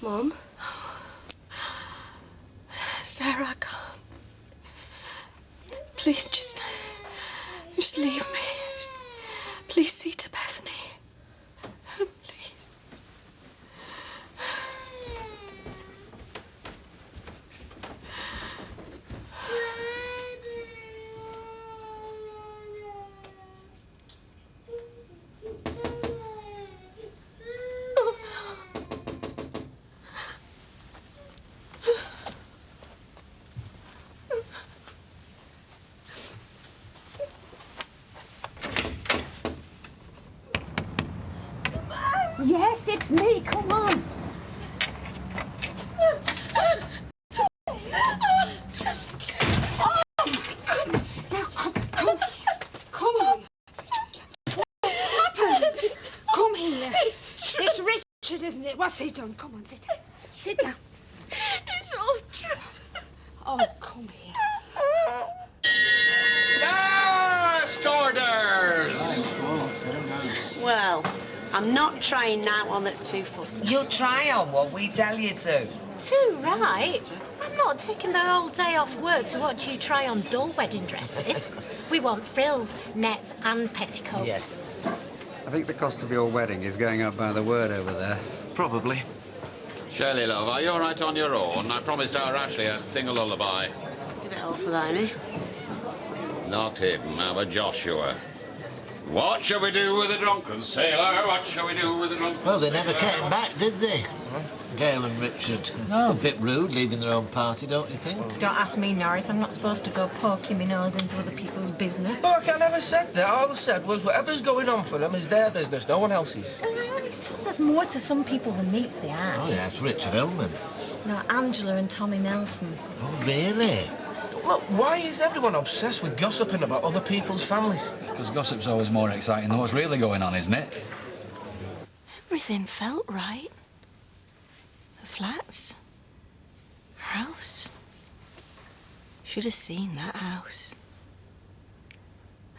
Mum? Sarah, I can't. Please, just leave me. Please see to Bethany. Please. Yes, it's me. Come on. Oh, my goodness. Now, come on. What's happened? Come here. It's Richard, isn't it? What's he done? Come on, sit down. Sit down. It's all true. Oh, come here. Last orders! Well, I'm not trying that one that's too fussy. You'll try on what we tell you to. Too right. I'm not taking the whole day off work to watch you try on dull wedding dresses. We want frills, nets and petticoats. Yes. I think the cost of your wedding is going up by the word over there. Probably. Shirley, love, are you all right on your own? I promised our Ashley I'd sing a lullaby. It's a bit old for that, isn't it? Not him, our Joshua. What shall we do with the drunken sailor? What shall we do with the drunken Well, they sailor? never came back, did they? Gail and Richard. No. A bit rude, leaving their own party, don't you think? Don't ask me, Norris. I'm not supposed to go poking my nose into other people's business. Look, I never said that. All I said was whatever's going on for them is their business, no one else's. I only said there's more to some people than meets the eye. Oh, yes, Richard Hillman. No, Angela and Tommy Nelson. Oh, really? Look, why is everyone obsessed with gossiping about other people's families? Because gossip's always more exciting than what's really going on, isn't it? Everything felt right. The flats. House. Should have seen that house.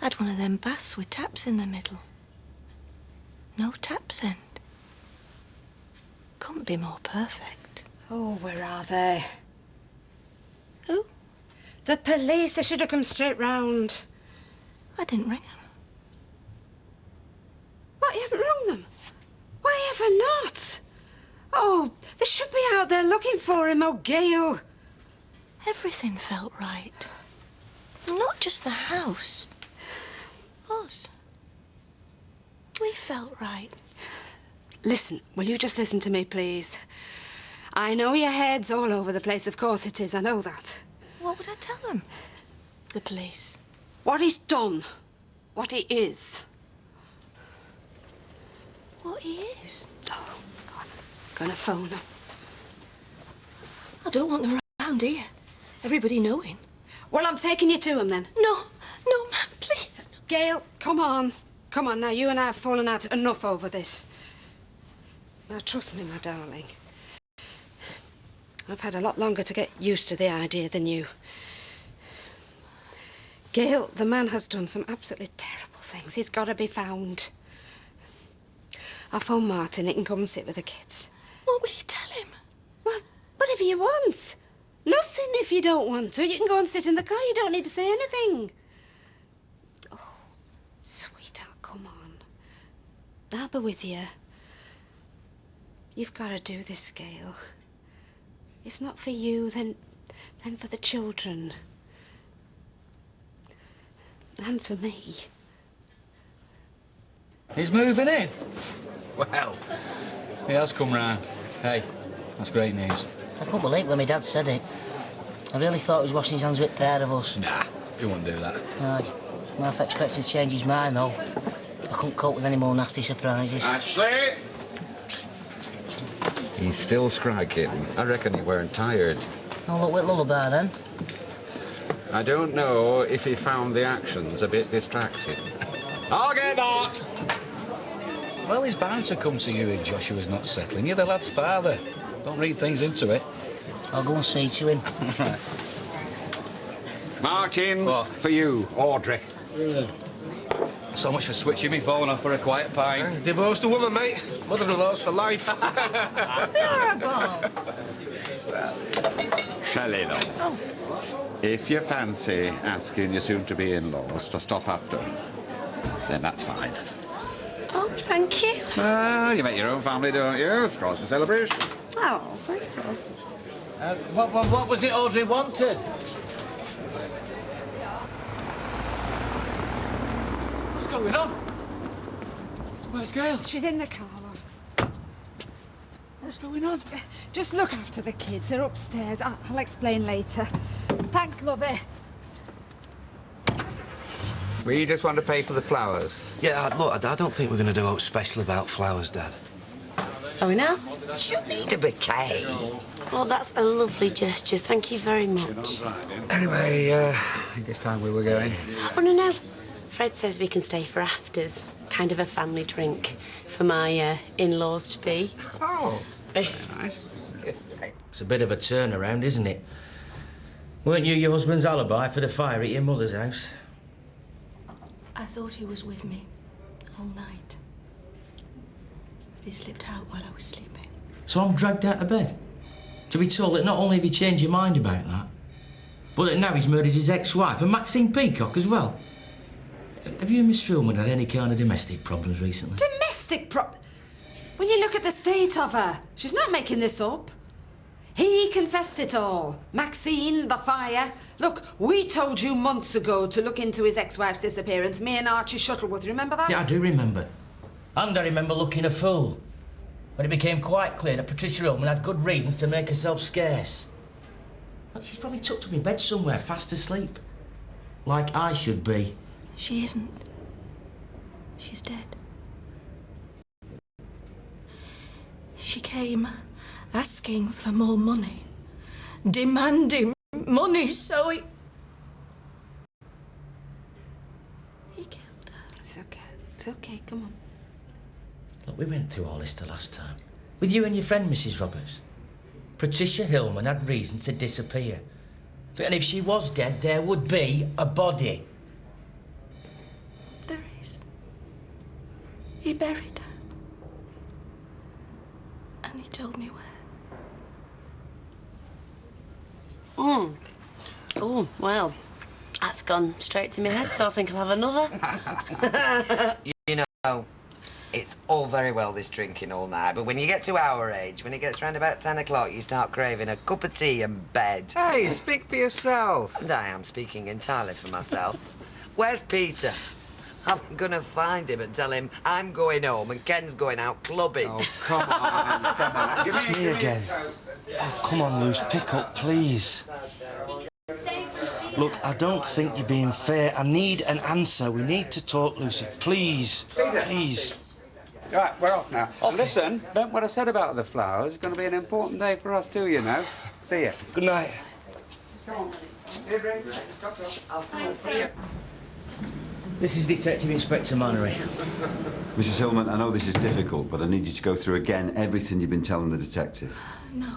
Had one of them baths with taps in the middle. No taps end. Couldn't be more perfect. Oh, where are they? Who? The police. They should have come straight round. I didn't ring them. What, you haven't rung them? Why ever not? Oh, they should be out there looking for him, oh, Gail. Everything felt right. Not just the house. Us. We felt right. Listen, will you just listen to me, please? I know your head's all over the place. Of course it is. I know that. What would I tell them? The police. What he's done. What he is. What he is. Oh, gonna phone him. I don't want them around here. Everybody knowing. Well, I'm taking you to him then. No, ma'am, please. Gail, come on. Come on now. You and I have fallen out enough over this. Now, trust me, my darling. I've had a lot longer to get used to the idea than you. Gail, the man has done some absolutely terrible things. He's got to be found. I'll phone Martin. He can come and sit with the kids. What will you tell him? Well, whatever you want. Nothing if you don't want to. You can go and sit in the car. You don't need to say anything. Oh, sweetheart, come on. I'll be with you. You've got to do this, Gail. If not for you, then for the children. And for me. He's moving in. Well, he has come round. Hey, that's great news. I couldn't believe when my dad said it. I really thought he was washing his hands with a pair of us. Nah, he wouldn't do that. Aye. I'm half expected to change his mind, though. I couldn't cope with any more nasty surprises. Ashley! He's still scragging. I reckon he weren't tired. Oh, look, with lullaby, then. I don't know if he found the actions a bit distracting. I'll get that! Well, he's bound to come to you if Joshua's not settling. You're the lad's father. Don't read things into it. I'll go and see to him. Right. Martin, What? for you, Audrey. So much for switching me phone off for a quiet pint. Divorced a woman, mate. Mother-in-law's for life. Horrible. Shelley, love. Oh. If you fancy asking your soon-to-be in-laws to stop after, then that's fine. Oh, thank you. You make your own family, don't you? It's cause for celebration. Oh, thanks. What was it Audrey wanted? What's going on? Where's Gail? She's in the car, love. What's going on? Just look after the kids. They're upstairs. I'll explain later. Thanks, lovey. We just want to pay for the flowers. Yeah, look, I don't think we're going to do out special about flowers, Dad. Are we now? She'll need a bouquet. Oh, that's a lovely gesture. Thank you very much. Anyway, I think it's time we were going. Oh, no. Fred says we can stay for afters. Kind of a family drink for my in-laws-to-be. Oh, very nice. It's a bit of a turnaround, isn't it? Weren't you your husband's alibi for the fire at your mother's house? I thought he was with me all night. But he slipped out while I was sleeping. So I'm dragged out of bed to be told that not only have you changed your mind about that, but that now he's murdered his ex-wife and Maxine Peacock as well. Have you and Miss Philman had any kind of domestic problems recently? Domestic When you look at the state of her, she's not making this up. He confessed it all. Maxine, the fire. Look, we told you months ago to look into his ex-wife's disappearance. Me and Archie Shuttleworth, remember that? Yeah, I do remember. And I remember looking a fool when it became quite clear that Patricia Ullman had good reasons to make herself scarce. Well, she's probably tucked up in bed somewhere, fast asleep. Like I should be. She isn't. She's dead. She came asking for more money, demanding money, so he killed her. It's okay, come on. Look, we went through all this the last time. With you and your friend, Mrs. Roberts. Patricia Hillman had reason to disappear. And if she was dead, there would be a body. There is. He buried her. And he told me where. Oh, well, that's gone straight to my head, so I think I'll have another. You know, it's all very well, this drinking all night, but when you get to our age, when it gets round about 10 o'clock, you start craving a cup of tea and bed. Hey, speak for yourself. And I am speaking entirely for myself. Where's Peter? I'm gonna find him and tell him I'm going home and Ken's going out clubbing. Oh, come on, come on. It's me again. Oh, come on, Luce, pick up, please. Look, I don't think you're being fair. I need an answer. We need to talk, Lucy. Please. Please. Right, we're off now. Okay. Listen, remember what I said about the flowers? It's going to be an important day for us too, you know. See you. Good night. Come on. I'll see you. This is Detective Inspector Mannery. Mrs. Hillman, I know this is difficult, but I need you to go through again everything you've been telling the detective. No,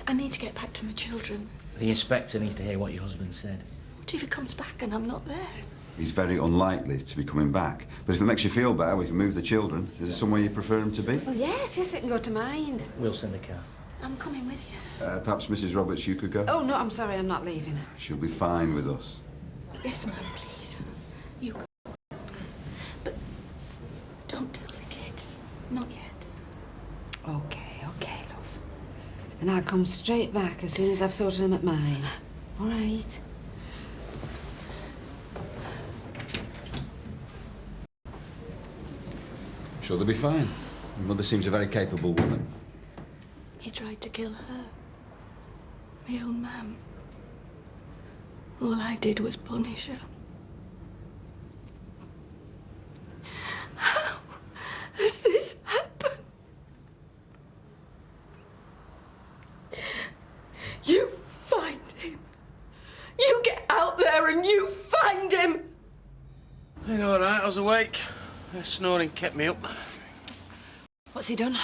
I need to get back to my children. The inspector needs to hear what your husband said. What if he comes back and I'm not there? He's very unlikely to be coming back. But if it makes you feel better, we can move the children. Is there somewhere you prefer them to be? Well, yes, it can go to mine. We'll send a car. I'm coming with you. Perhaps Mrs. Roberts, you could go? Oh, no, I'm sorry, I'm not leaving. She'll be fine with us. Yes, ma'am, please. You go. But don't tell the kids. Not yet. Okay, love. And I'll come straight back as soon as I've sorted them at mine. All right? I'm sure they'll be fine. Your mother seems a very capable woman. He tried to kill her. My own mum. All I did was punish her. How has this happened? You find him. You get out there and you find him. You know, all right, I was awake. Snoring kept me up. What's he done?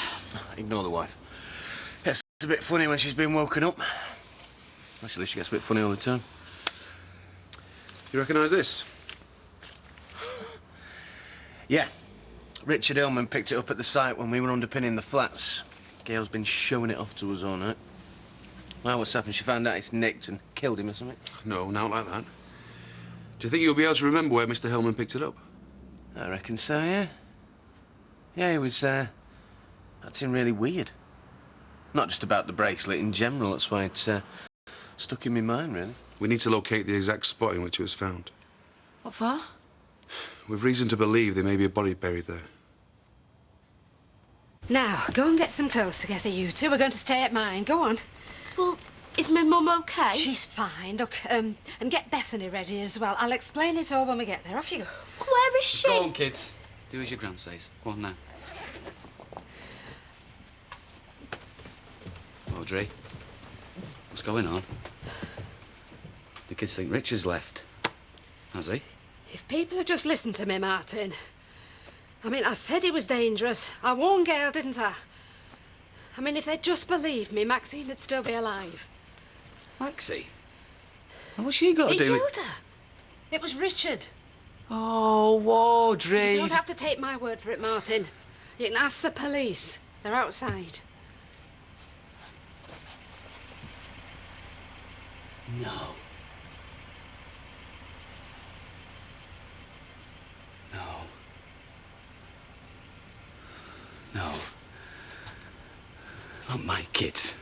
Ignore the wife. It's a bit funny when she's been woken up. Actually, she gets a bit funny all the time. You recognise this? Yeah. Richard Hillman picked it up at the site when we were underpinning the flats. Gail's been showing it off to us all night. Well, what's happened? She found out it's nicked and killed him or something? No, not like that. Do you think you'll be able to remember where Mr. Hillman picked it up? I reckon so, yeah. Yeah, he was, acting really weird. Not just about the bracelet in general, that's why it's, stuck in my mind, really. We need to locate the exact spot in which it was found. What for? We've reason to believe there may be a body buried there. Now, go and get some clothes together, you two. We're going to stay at mine. Go on. Well, is my mum okay? She's fine. Look, and get Bethany ready as well. I'll explain it all when we get there. Off you go. Where is she? Go on, kids. Do as your gran says. Go on now. Audrey, what's going on? The kids think Richard's left. Has he? If people had just listened to me, Martin. I mean, I said he was dangerous. I warned Gail, didn't I? I mean, if they'd just believed me, Maxine would still be alive. Maxie? What's she got to do He with... killed her. It was Richard. Oh, Audrey. You don't have to take my word for it, Martin. You can ask the police. They're outside. No. No. No. Not my kids.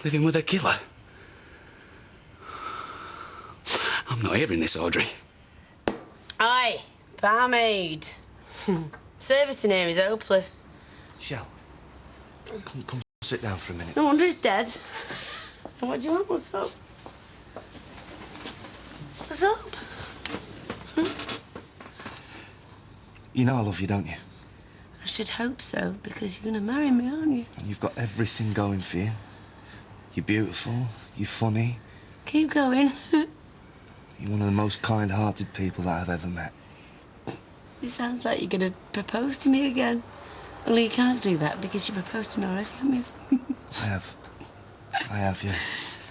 Living with a killer. I'm not hearing this, Audrey. Aye, barmaid. Servicing here is hopeless. Shell, come sit down for a minute. No wonder he's dead. What do you want? What's up? What's up? You know I love you, don't you? I should hope so, because you're going to marry me, aren't you? And you've got everything going for you. You're beautiful, you're funny. Keep going. You're one of the most kind-hearted people that I've ever met. It sounds like you're going to propose to me again. Only you can't do that because you proposed to me already, haven't you? I have, yeah.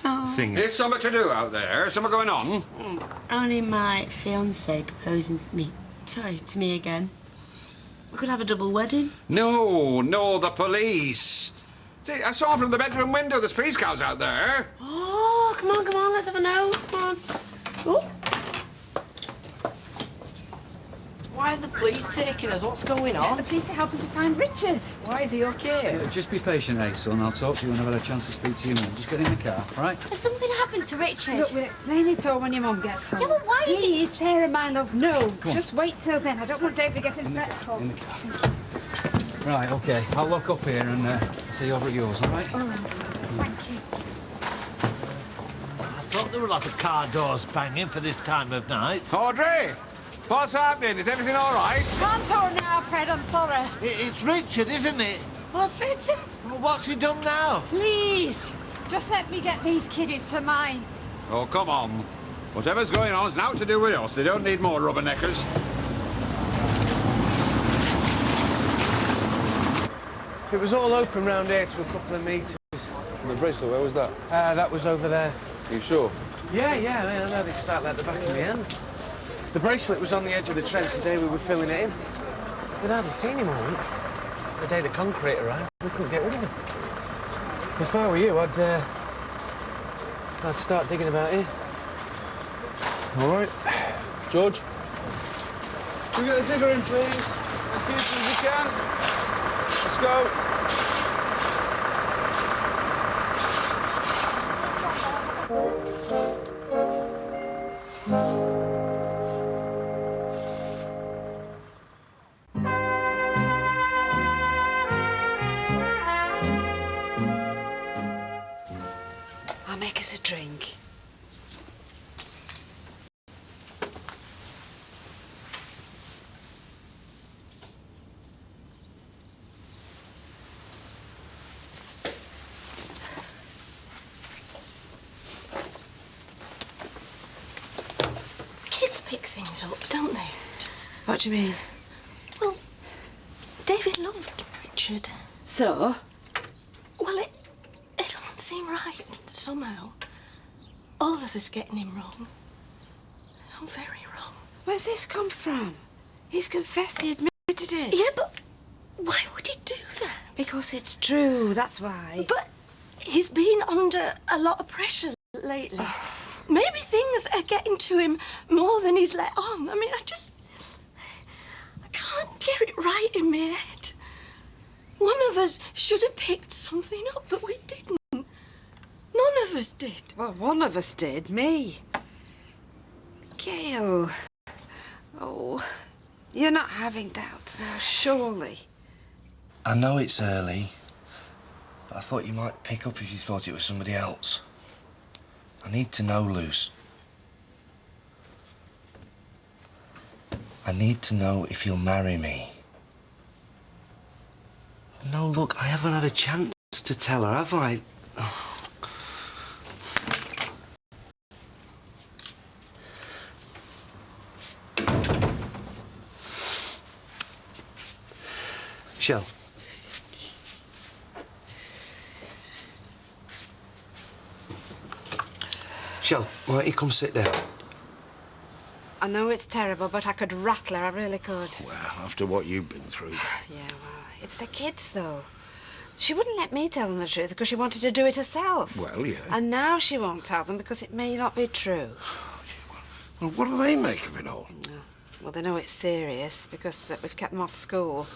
Oh. Thing There's something to do out there. Something going on. Only my fiancé proposing to me again. We could have a double wedding. No, the police. See, I saw from the bedroom window there's police cars out there. Oh, come on, let's have a nose. Come on. Oh. Why are the police taking us? What's going on? The police are helping to find Richard. Why is he okay? Just be patient, eh, son. I'll talk to you when I've had a chance to speak to your mum. Just get in the car, all right? Has something happened to Richard? Look, we'll explain it all when your mum gets home. Yeah, but why is Please, Sarah, my love, no. Come on. Just wait till then. I don't want David getting fretful. In the car. Right, OK. I'll lock up here and see you over at yours, all right? All right, thank you. I thought there were a lot of car doors banging for this time of night. Audrey, what's happening? Is everything all right? Can't talk now, Fred, I'm sorry. It's Richard, isn't it? What's Richard? Well, what's he done now? Please, just let me get these kiddies to mine. Oh, come on. Whatever's going on is now to do with us. They don't need more rubberneckers. It was all open round here to a couple of metres. The bracelet, where was that? That was over there. Are you sure? Yeah, I know this sat like the back of my hand. The bracelet was on the edge of the trench the day we were filling it in. We'd hardly seen him all week. The day the concrete arrived, we couldn't get rid of him. If I were you, I'd start digging about here. All right. George? Can we get the digger in, please? As quickly as you can. Let's go. I'll make us a drink. Kids pick things up, don't they? What do you mean? Well, David loved Richard. So? Well, it doesn't seem right, somehow. All of us getting him wrong. So very wrong. Where's this come from? He's confessed, he admitted it. Yeah, but why would he do that? Because it's true, that's why. But he's been under a lot of pressure lately. Maybe things are getting to him more than he's let on. I mean, I can't get it right in my head. One of us should have picked something up, but we didn't. None of us did. Well, one of us did, me. Gail. Oh, you're not having doubts now, surely. I know it's early, but I thought you might pick up if you thought it was somebody else. I need to know, Luce. I need to know if you'll marry me. No, look, I haven't had a chance to tell her, have I? Oh. Shell. Shell, why don't you come sit down? I know it's terrible, but I could rattle her, I really could. Well, after what you've been through. Yeah, well, it's the kids, though. She wouldn't let me tell them the truth because she wanted to do it herself. Well, yeah. And now she won't tell them because it may not be true. Well, what do they make of it all? Well, they know it's serious because we've kept them off school.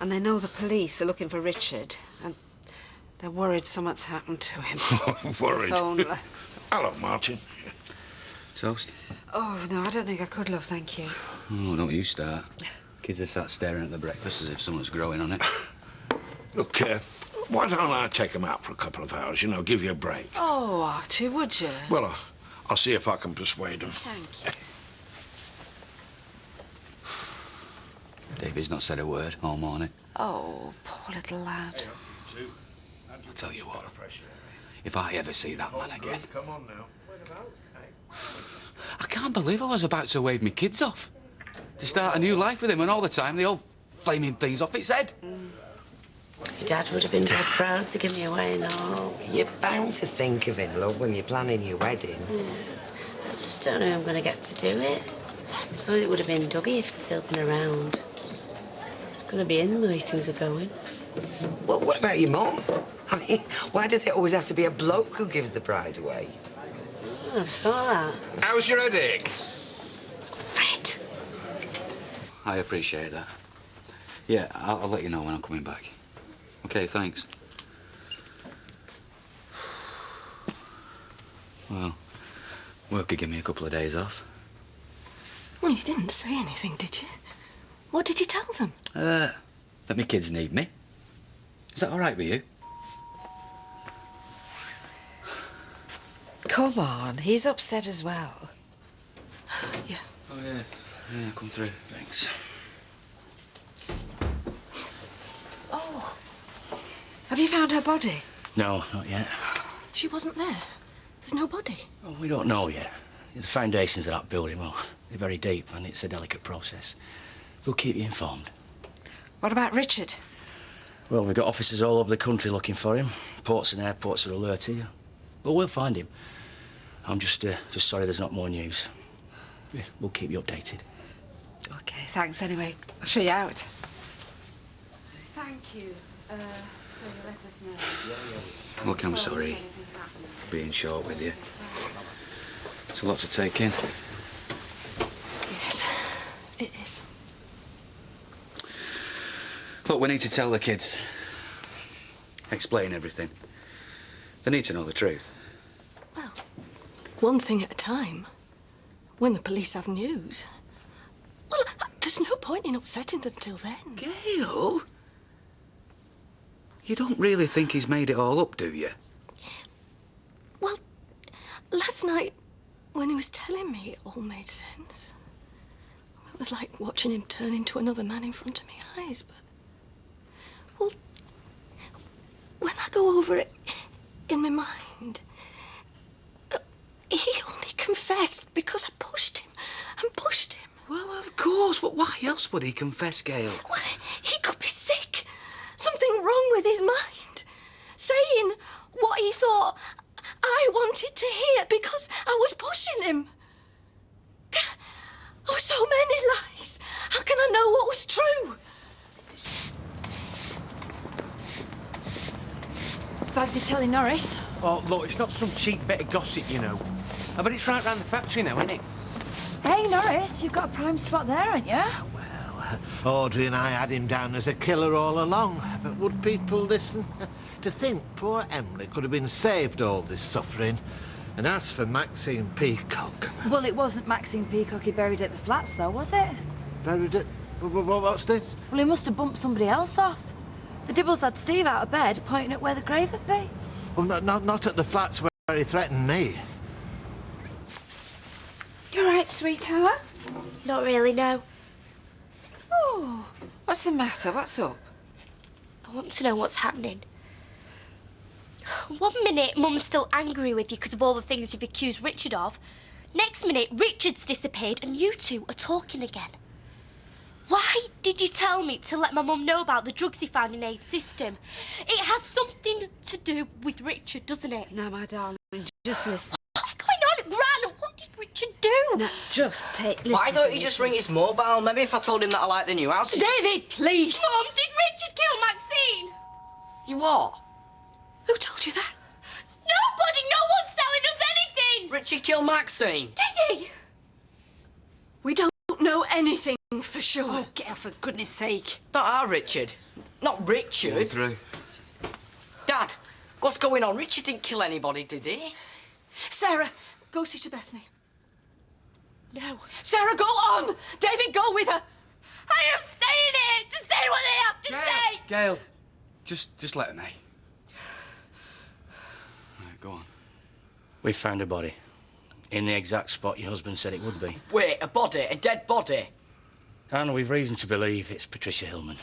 And they know the police are looking for Richard. And they're worried something's happened to him. Worried? If only. Hello, Martin. Toast? Oh, no, I don't think I could, love, thank you. Oh, don't you start. Kids are sat staring at the breakfast as if someone's growing on it. Look, why don't I take them out for a couple of hours, you know, give you a break? Oh, Archie, would you? Well, I'll see if I can persuade them. Thank you. David's not said a word all morning. Oh, poor little lad. I'll tell you what, if I ever see that man again... Come on now. I can't believe I was about to wave my kids off. To start a new life with him, and all the time the old flaming thing's off its head. Your dad would have been dead proud to give me away and all. You're bound to think of him, love, when you're planning your wedding. Yeah. I just don't know if I'm going to get to do it. I suppose it would have been Dougie if he'd still been around. Going to be in the way things are going. Well, what about your mum? I mean, why does it always have to be a bloke who gives the bride away? I never thought that. How's your headache? Fred! I appreciate that. Yeah, I'll let you know when I'm coming back. OK, thanks. Well, work could give me a couple of days off. Well, you didn't say anything, did you? What did you tell them? That my kids need me. Is that all right with you? Come on, he's upset as well. Yeah. Oh, yeah. Yeah, come through. Thanks. Oh. Have you found her body? No, not yet. She wasn't there. There's no body. Well, we don't know yet. The foundations of that building, well, they're very deep and it's a delicate process. We'll keep you informed. What about Richard? Well, we've got officers all over the country looking for him. Ports and airports are alerted. Well, we'll find him. I'm just sorry there's not more news. Yeah, we'll keep you updated. OK, thanks anyway. I'll show you out. Thank you. So you let us know. Look, I'm sorry for being short with you. It's a lot to take in. Yes, it is. Look, we need to tell the kids. Explain everything. They need to know the truth. Well, one thing at a time. When the police have news. Well, there's no point in upsetting them till then. Gail? You don't really think he's made it all up, do you? Well, last night, when he was telling me, it all made sense. It was like watching him turn into another man in front of my eyes, but... Well, when I go over it in my mind, he only confessed because I pushed him and pushed him. Well, of course, but why else would he confess, Gail? Well, he could be sick. Something wrong with his mind. Saying what he thought I wanted to hear because I was pushing him. Oh, so many lies. How can telling Norris? Oh, look, it's not some cheap bit of gossip, you know. But it's right round the factory now, isn't it? Hey, Norris, you've got a prime spot there, haven't you? Audrey and I had him down as a killer all along, but would people listen? To think poor Emily could have been saved all this suffering. And as for Maxine Peacock... Well, it wasn't Maxine Peacock he buried at the flats, though, was it? Buried it? What's this? Well, he must have bumped somebody else off. The Dibbles had Steve out of bed, pointing at where the grave would be. Well, not at the flats where he threatened me. You all right, sweetheart? Not really, no. Oh, what's the matter? What's up? I want to know what's happening. 1 minute, Mum's still angry with you because of all the things you've accused Richard of. Next minute, Richard's disappeared and you two are talking again. Why did you tell me to let my mum know about the drugs he found in Aid's system? It has something to do with Richard, doesn't it? No, my darling, just listen. What's going on, Gran? What did Richard do? No, just listen. Why don't you just ring his mobile? Maybe if I told him that I like the new house... David, please! Mum, did Richard kill Maxine? You what? Who told you that? Nobody! No one's telling us anything! Richard killed Maxine. Did he? We don't know anything for sure. Oh, get her, for goodness sake. Not our Richard. Not Richard. 1 through. Dad, what's going on? Richard didn't kill anybody, did he? Sarah, go see to Bethany. No. Sarah, go on! David, go with her! I am staying here to say what they have to say! Gail, just let her know. Right, go on. We found a body. In the exact spot your husband said it would be. Wait, a body? A dead body? And we've reason to believe it's Patricia Hillman.